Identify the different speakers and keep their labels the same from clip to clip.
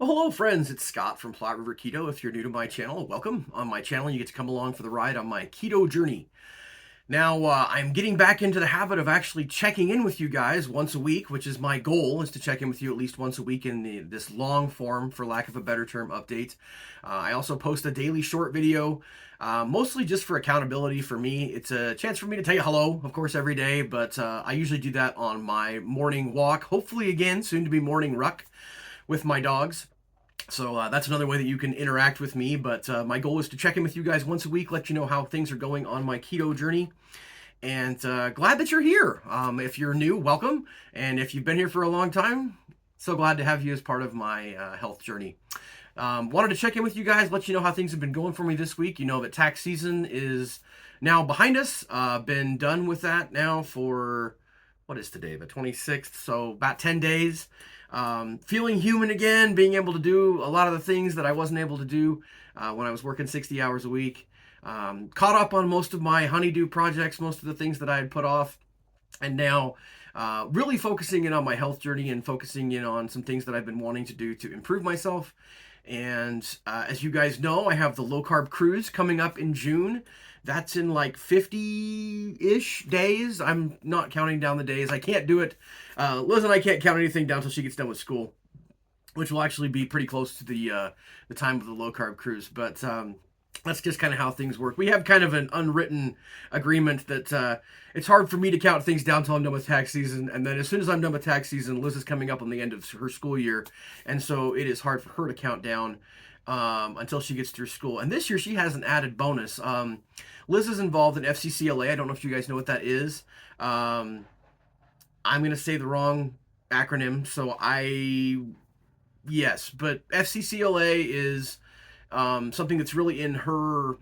Speaker 1: Well, hello, friends. It's Scott from Plot River Keto. If you're new to my channel, welcome. On my channel, you get to come along for the ride on my keto journey. Now, I'm getting back into the habit of actually checking in with you guys once a week, which is my goal, is to check in with you at least once a week in this long form, for lack of a better term, update. I also post a daily short video, mostly just for accountability for me. It's a chance for me to tell you hello, of course, every day, but I usually do that on my morning walk, hopefully again, soon to be morning ruck with my dogs. So that's another way that you can interact with me. But my goal is to check in with you guys once a week, let you know how things are going on my keto journey. And glad that you're here. If you're new, welcome. And if you've been here for a long time, so glad to have you as part of my health journey. Wanted to check in with you guys, let you know how things have been going for me this week. You know that tax season is now behind us. Been done with that now for, what is today, the 26th? So about 10 days. Feeling human again, being able to do a lot of the things that I wasn't able to do when I was working 60 hours a week. Caught up on most of my honeydew projects, most of the things that I had put off, and now really focusing in on my health journey and focusing in on some things that I've been wanting to do to improve myself. And as you guys know, I have the low carb cruise coming up in June. That's in like 50-ish days. I'm not counting down the days. I can't do it. Liz and I can't count anything down until she gets done with school, which will actually be pretty close to the time of the low carb cruise. But that's just kind of how things work. We have kind of an unwritten agreement that it's hard for me to count things down until I'm done with tax season. And then as soon as I'm done with tax season, Liz is coming up on the end of her school year. And so it is hard for her to count down until she gets through school. And this year she has an added bonus. Liz is involved in FCCLA. I don't know if you guys know what that is. I'm going to say the wrong acronym. Yes, but FCCLA is something that's really in her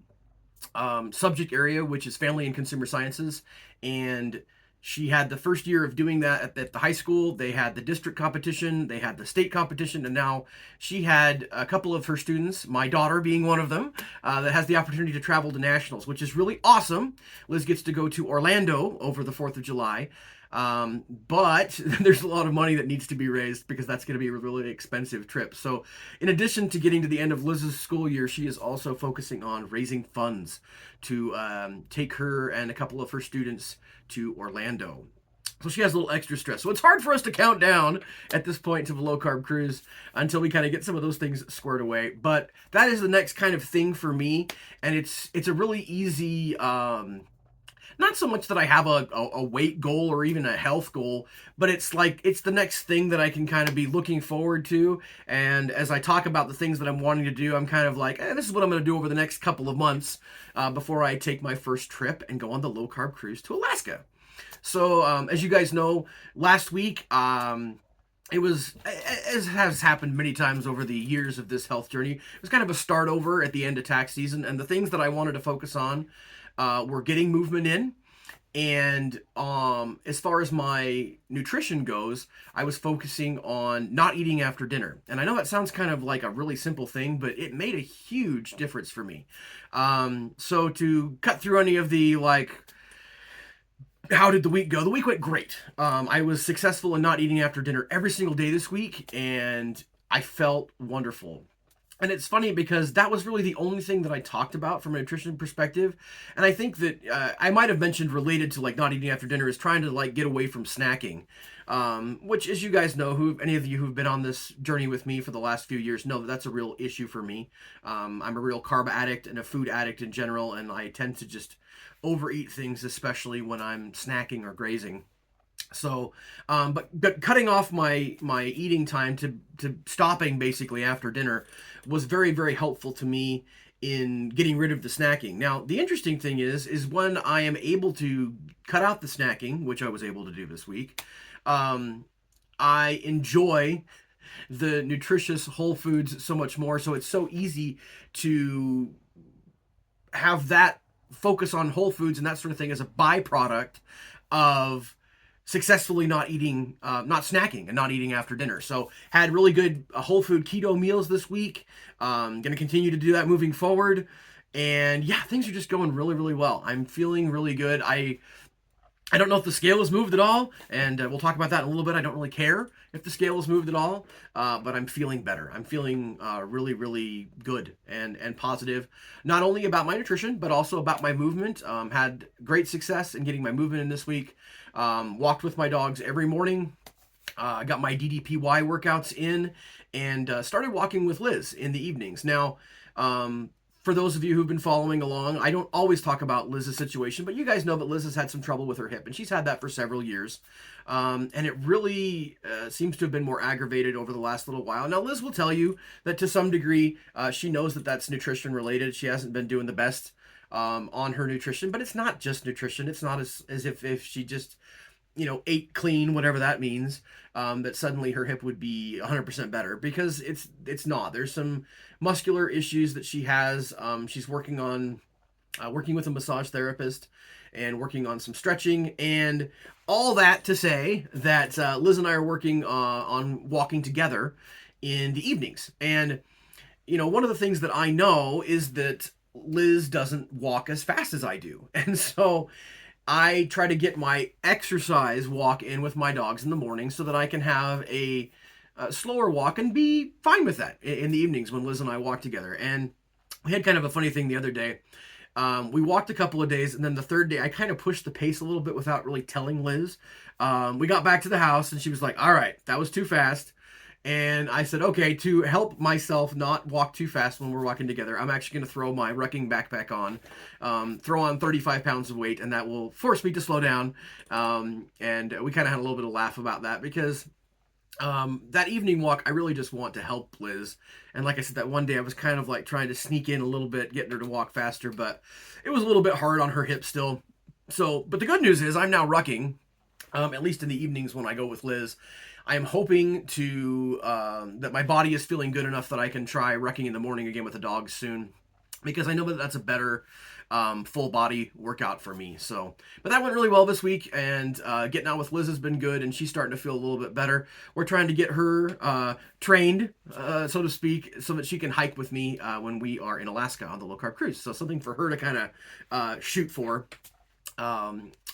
Speaker 1: subject area, which is family and consumer sciences. And she had the first year of doing that at the high school. They had the district competition, they had the state competition, and now she had a couple of her students, my daughter being one of them, that has the opportunity to travel to nationals, which is really awesome. Liz gets to go to Orlando over the 4th of July. But there's a lot of money that needs to be raised because that's going to be a really expensive trip. So in addition to getting to the end of Liz's school year, she is also focusing on raising funds to take her and a couple of her students to Orlando. So she has a little extra stress. So it's hard for us to count down at this point to the low carb cruise until we kind of get some of those things squared away. But that is the next kind of thing for me. And it's a really easy, not so much that I have a weight goal or even a health goal, but it's like it's the next thing that I can kind of be looking forward to. And as I talk about the things that I'm wanting to do, I'm kind of like, this is what I'm going to do over the next couple of months before I take my first trip and go on the low carb cruise to Alaska. So as you guys know, last week it was, as has happened many times over the years of this health journey, it was kind of a start over at the end of tax season, and the things that I wanted to focus on were getting movement in. And as far as my nutrition goes, I was focusing on not eating after dinner. And I know that sounds kind of like a really simple thing, but it made a huge difference for me. So to cut through any of the how did the week go? The week went great. I was successful in not eating after dinner every single day this week, and I felt wonderful. And it's funny because that was really the only thing that I talked about from a nutrition perspective. And I think that I might have mentioned related to like not eating after dinner is trying to like get away from snacking, which, as you guys know, any of you who've been on this journey with me for the last few years know that that's a real issue for me. I'm a real carb addict and a food addict in general, and I tend to just overeat things, especially when I'm snacking or grazing. So, but cutting off my eating time to stopping basically after dinner was very, very helpful to me in getting rid of the snacking. Now, the interesting thing is when I am able to cut out the snacking, which I was able to do this week, I enjoy the nutritious whole foods so much more. So it's so easy to have that focus on whole foods and that sort of thing as a byproduct of successfully not eating, not snacking and not eating after dinner. So had really good whole food keto meals this week. Going to continue to do that moving forward. And yeah, things are just going really, really well. I'm feeling really good. I don't know if the scale has moved at all, and we'll talk about that in a little bit. I don't really care if the scale has moved at all, but I'm feeling better. I'm feeling really, really good and positive, not only about my nutrition, but also about my movement. Had great success in getting my movement in this week. Walked with my dogs every morning. I got my DDPY workouts in and started walking with Liz in the evenings. Now, for those of you who've been following along, I don't always talk about Liz's situation, but you guys know that Liz has had some trouble with her hip, and she's had that for several years. And it really seems to have been more aggravated over the last little while. Now, Liz will tell you that to some degree, she knows that that's nutrition related. She hasn't been doing the best on her nutrition, but it's not just nutrition. It's not as if she just ate clean, whatever that means, that suddenly her hip would be 100% better, because it's not. There's some muscular issues that she has. She's working with a massage therapist and working on some stretching, and all that to say that Liz and I are working on walking together in the evenings. And one of the things that I know is that Liz doesn't walk as fast as I do, and so I try to get my exercise walk in with my dogs in the morning so that I can have a slower walk and be fine with that in the evenings when Liz and I walk together. And we had kind of a funny thing the other day. We walked a couple of days, and then the third day, I kind of pushed the pace a little bit without really telling Liz. We got back to the house, and she was like, "All right, that was too fast." And I said, okay, to help myself not walk too fast when we're walking together, I'm actually going to throw my rucking backpack on, throw on 35 pounds of weight, and that will force me to slow down. And we kind of had a little bit of laugh about that, because that evening walk, I really just want to help Liz. And like I said, that one day I was kind of like trying to sneak in a little bit, getting her to walk faster, but it was a little bit hard on her hip still. So, but the good news is I'm now rucking, at least in the evenings when I go with Liz. I am hoping to that my body is feeling good enough that I can try rucking in the morning again with the dogs soon, because I know that that's a better full body workout for me. So, but that went really well this week, and getting out with Liz has been good, and she's starting to feel a little bit better. We're trying to get her trained, so to speak, so that she can hike with me when we are in Alaska on the low carb cruise. So something for her to kind of shoot for.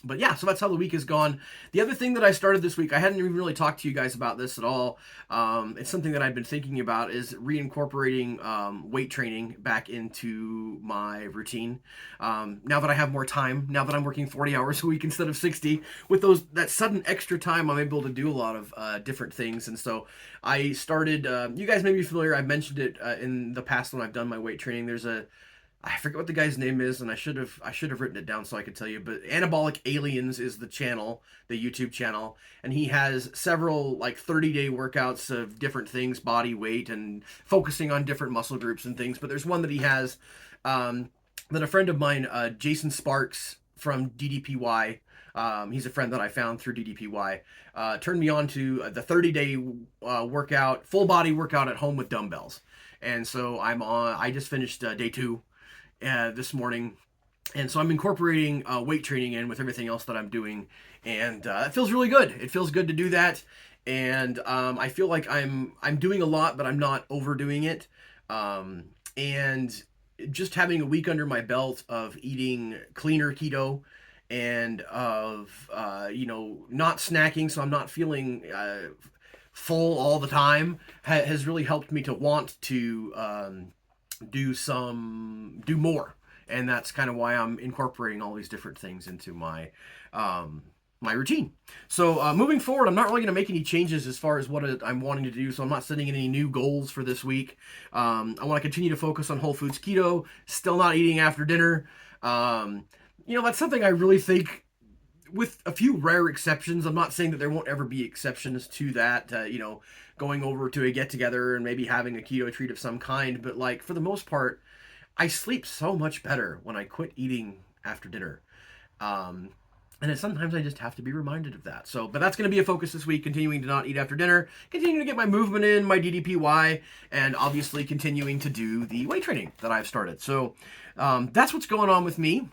Speaker 1: But yeah, so that's how the week has gone. The other thing that I started this week, I hadn't even really talked to you guys about this at all. It's something that I've been thinking about, is reincorporating weight training back into my routine. Now that I have more time, now that I'm working 40 hours a week instead of 60, with that sudden extra time, I'm able to do a lot of different things. And so I started, you guys may be familiar, I've mentioned it in the past when I've done my weight training. I forget what the guy's name is, and I should have written it down so I could tell you. But Anabolic Aliens is the channel, the YouTube channel, and he has several like 30-day workouts of different things, body weight, and focusing on different muscle groups and things. But there's one that he has that a friend of mine, Jason Sparks from DDPY. He's a friend that I found through DDPY. Turned me on to the 30-day workout, full body workout at home with dumbbells. And so I just finished day 2 this morning, and so I'm incorporating weight training in with everything else that I'm doing, and it feels really good. It feels good to do that, and I feel like I'm doing a lot, but I'm not overdoing it. And just having a week under my belt of eating cleaner keto, and of not snacking, so I'm not feeling full all the time, has really helped me to want to do more. And that's kind of why I'm incorporating all these different things into my my routine. So moving forward, I'm not really going to make any changes as far as what I'm wanting to do. So I'm not setting any new goals for this week. I want to continue to focus on whole foods keto, still not eating after dinner. That's something I really think, with a few rare exceptions, I'm not saying that there won't ever be exceptions to that, going over to a get together and maybe having a keto treat of some kind. But like, for the most part, I sleep so much better when I quit eating after dinner. And sometimes I just have to be reminded of that. So, but that's going to be a focus this week, continuing to not eat after dinner, continuing to get my movement in, my DDPY, and obviously continuing to do the weight training that I've started. So that's what's going on with me.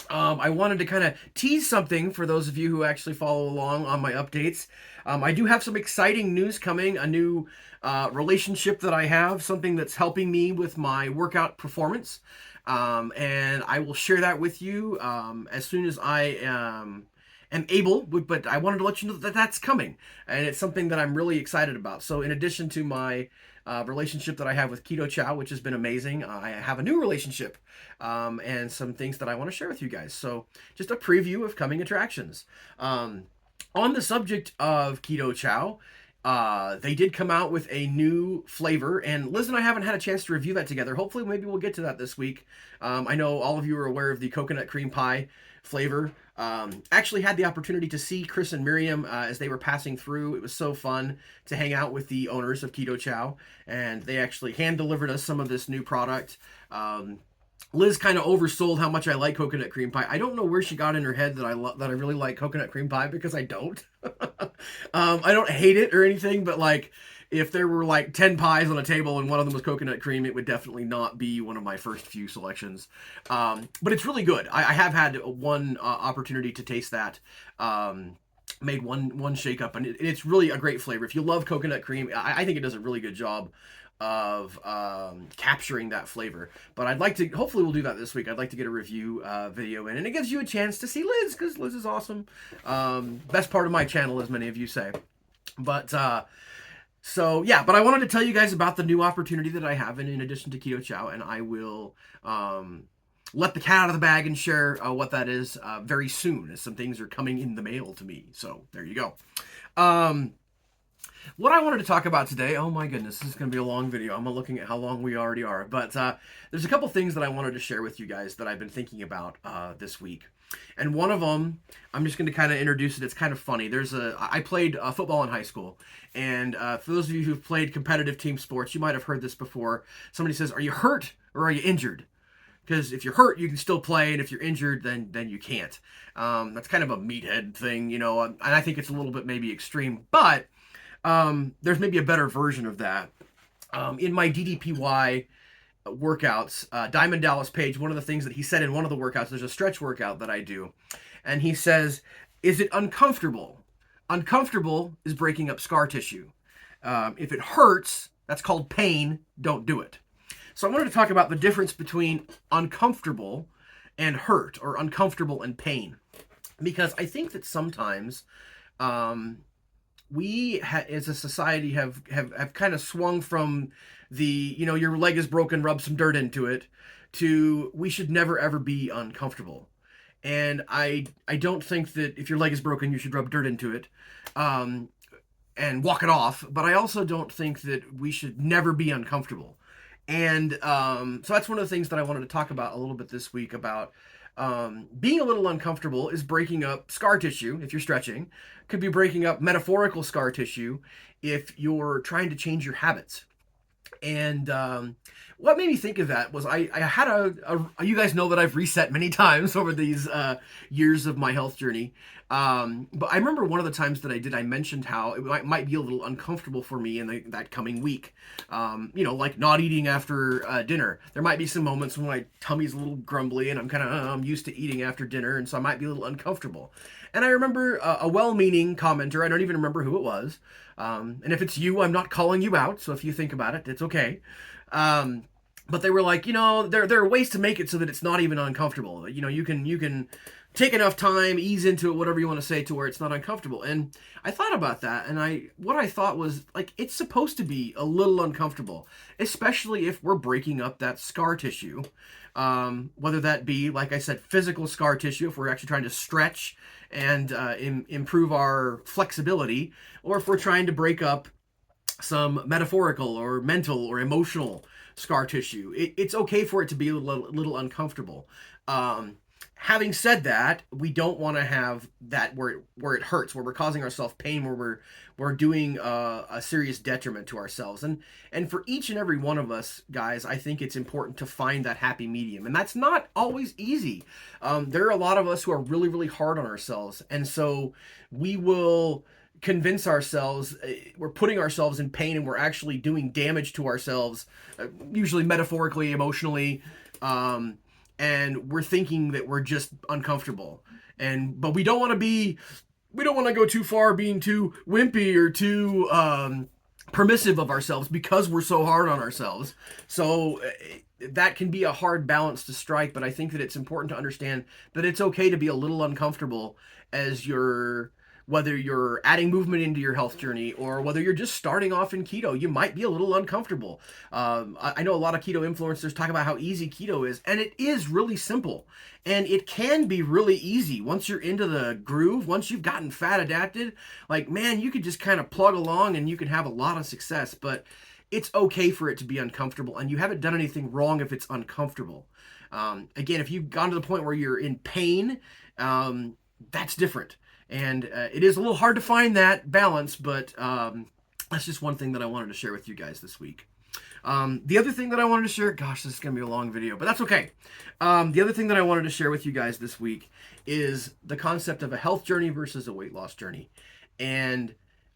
Speaker 1: I wanted to kind of tease something for those of you who actually follow along on my updates. I do have some exciting news coming, a new relationship that I have, something that's helping me with my workout performance. And I will share that with you as soon as I am able, but I wanted to let you know that that's coming, and it's something that I'm really excited about. So, in addition to my relationship that I have with Keto Chow, which has been amazing, I have a new relationship and some things that I want to share with you guys. So, just a preview of coming attractions. Um, on the subject of Keto Chow, they did come out with a new flavor, and Liz and I haven't had a chance to review that together. Hopefully, maybe we'll get to that this week. I know all of you are aware of the coconut cream pie flavor. Actually had the opportunity to see Chris and Miriam as they were passing through. It was so fun to hang out with the owners of Keto Chow, and they actually hand delivered us some of this new product. Liz kind of oversold how much I like coconut cream pie. I don't know where she got in her head that that I really like coconut cream pie, because I don't. I don't hate it or anything, but like if there were like 10 pies on a table and one of them was coconut cream, it would definitely not be one of my first few selections. But it's really good. I have had one opportunity to taste that. Made one shake up, and it's really a great flavor. If you love coconut cream, I think it does a really good job of capturing that flavor. But I'd like to, hopefully we'll do that this week. I'd like to get a review video in, and it gives you a chance to see Liz, because Liz is awesome. Best part of my channel, as many of you say. But so yeah, but I wanted to tell you guys about the new opportunity that I have in addition to Keto Chow, and I will let the cat out of the bag and share what that is very soon, as some things are coming in the mail to me. So there you go. What I wanted to talk about today, oh my goodness, this is going to be a long video. I'm looking at how long we already are. But there's a couple things that I wanted to share with you guys that I've been thinking about this week. And one of them, I'm just going to kind of introduce it. It's kind of funny. I played football in high school. And for those of you who've played competitive team sports, you might have heard this before. Somebody says, are you hurt or are you injured? Because if you're hurt, you can still play, and if you're injured, then you can't. That's kind of a meathead thing, you know, and I think it's a little bit maybe extreme. But there's maybe a better version of that. In my DDPY workouts, Diamond Dallas Page, one of the things that he said in one of the workouts, there's a stretch workout that I do, and he says, is it uncomfortable? Uncomfortable is breaking up scar tissue. If it hurts, that's called pain. Don't do it. So I wanted to talk about the difference between uncomfortable and hurt, or uncomfortable and pain, because I think that sometimes we as a society have kind of swung from the, you know, your leg is broken, rub some dirt into it, to we should never ever be uncomfortable. And I don't think that if your leg is broken, you should rub dirt into it and walk it off. But I also don't think that we should never be uncomfortable. And so that's one of the things that I wanted to talk about a little bit this week, about being a little uncomfortable is breaking up scar tissue if you're stretching. Could be breaking up metaphorical scar tissue if you're trying to change your habits. And what made me think of that was I had you guys know that I've reset many times over these years of my health journey. But I remember one of the times that I did, I mentioned how it might be a little uncomfortable for me in that coming week. You know, like not eating after dinner. There might be some moments when my tummy's a little grumbly and I'm used to eating after dinner, and so I might be a little uncomfortable. And I remember a well-meaning commenter, I don't even remember who it was. And if it's you, I'm not calling you out, so if you think about it, it's okay. But they were like, you know, there are ways to make it so that it's not even uncomfortable. You know, you can take enough time, ease into it, whatever you want to say, to where it's not uncomfortable. And I thought about that, and what I thought was, like, it's supposed to be a little uncomfortable, especially if we're breaking up that scar tissue. Whether that be, like I said, physical scar tissue, if we're actually trying to stretch and improve our flexibility, or if we're trying to break up some metaphorical or mental or emotional scar tissue. It's okay for it to be a little uncomfortable. Having said that, we don't want to have that where it hurts, where we're causing ourselves pain, where we're doing a serious detriment to ourselves. And for each and every one of us, guys, I think it's important to find that happy medium, and that's not always easy. There are a lot of us who are really, really hard on ourselves, and so we will convince ourselves we're putting ourselves in pain, and we're actually doing damage to ourselves, usually metaphorically, emotionally, and we're thinking that we're just uncomfortable. But we don't want to go too far being too wimpy or too permissive of ourselves because we're so hard on ourselves. So that can be a hard balance to strike, but I think that it's important to understand that it's okay to be a little uncomfortable as you're, whether you're adding movement into your health journey or whether you're just starting off in keto, you might be a little uncomfortable. I know a lot of keto influencers talk about how easy keto is, and it is really simple. And it can be really easy once you're into the groove, once you've gotten fat adapted. Like, man, you could just kind of plug along and you can have a lot of success, but it's okay for it to be uncomfortable, and you haven't done anything wrong if it's uncomfortable. Again, if you've gone to the point where you're in pain, that's different. And it is a little hard to find that balance, but that's just one thing that I wanted to share with you guys this week. The other thing that I wanted to share, gosh, this is going to be a long video, but that's okay. The other thing that I wanted to share with you guys this week is the concept of a health journey versus a weight loss journey. And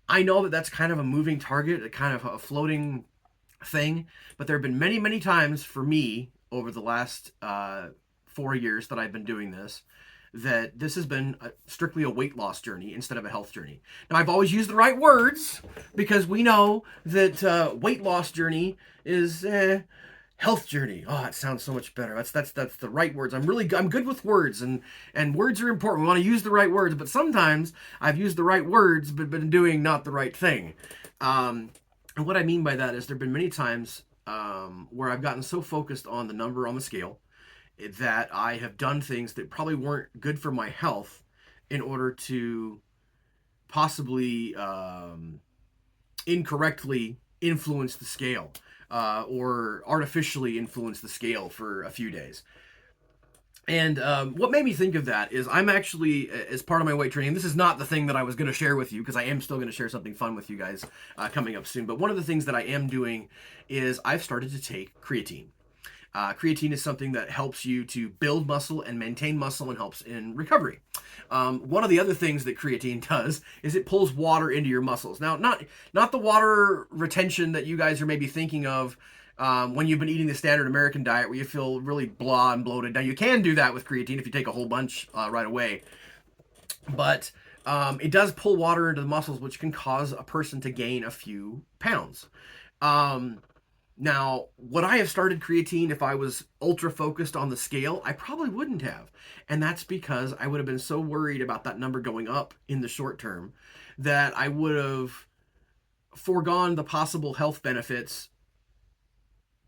Speaker 1: I know that that's kind of a moving target, a kind of a floating thing, but there have been many, many times for me over the last 4 years that I've been doing this, that this has been strictly a weight loss journey instead of a health journey. Now, I've always used the right words because we know that weight loss journey is health journey. Oh, it sounds so much better. That's the right words. I'm good with words, and words are important. We want to use the right words, but sometimes I've used the right words but been doing not the right thing. And what I mean by that is there've been many times where I've gotten so focused on the number on the scale that I have done things that probably weren't good for my health in order to possibly incorrectly influence the scale or artificially influence the scale for a few days. And what made me think of that is I'm actually, as part of my weight training, this is not the thing that I was going to share with you because I am still going to share something fun with you guys coming up soon. But one of the things that I am doing is I've started to take creatine. Creatine is something that helps you to build muscle and maintain muscle and helps in recovery. One of the other things that creatine does is it pulls water into your muscles. Now, not the water retention that you guys are maybe thinking of when you've been eating the standard American diet where you feel really blah and bloated. Now, you can do that with creatine if you take a whole bunch right away. But it does pull water into the muscles, which can cause a person to gain a few pounds. Now, would I have started creatine if I was ultra focused on the scale? I probably wouldn't have. And that's because I would have been so worried about that number going up in the short term that I would have foregone the possible health benefits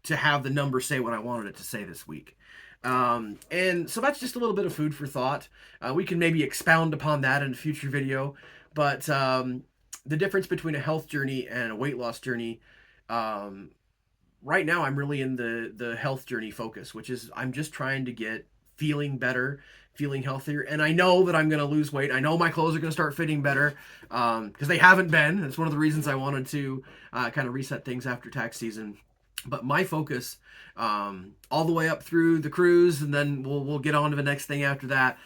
Speaker 1: to have the number say what I wanted it to say this week. And so that's just a little bit of food for thought. We can maybe expound upon that in a future video. But the difference between a health journey and a weight loss journey, right now I'm really in the health journey focus, which is I'm just trying to get feeling better, feeling healthier, and I know that I'm going to lose weight. I know my clothes are going to start fitting better because they haven't been. It's one of the reasons I wanted to kind of reset things after tax season. But my focus, all the way up through the cruise, and then we'll get on to the next thing after that,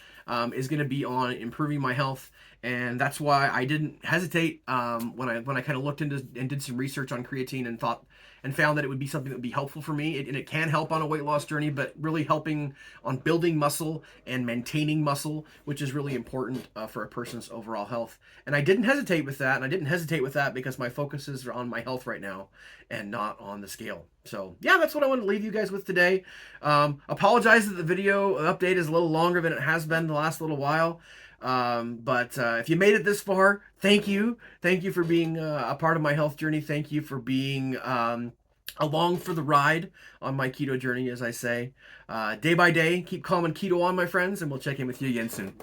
Speaker 1: is going to be on improving my health. And that's why I didn't hesitate when I kind of looked into and did some research on creatine and thought and found that it would be something that would be helpful for me. And it can help on a weight loss journey, but really helping on building muscle and maintaining muscle, which is really important for a person's overall health. And I didn't hesitate with that. And I didn't hesitate with that because my focus is on my health right now and not on the scale. So yeah, that's what I wanted to leave you guys with today. Apologize that the video update is a little longer than it has been the last little while. But if you made it this far, thank you. Thank you for being a part of my health journey. Thank you for being along for the ride on my keto journey, as I say. Day by day, keep calm and keto on, my friends, and we'll check in with you again soon.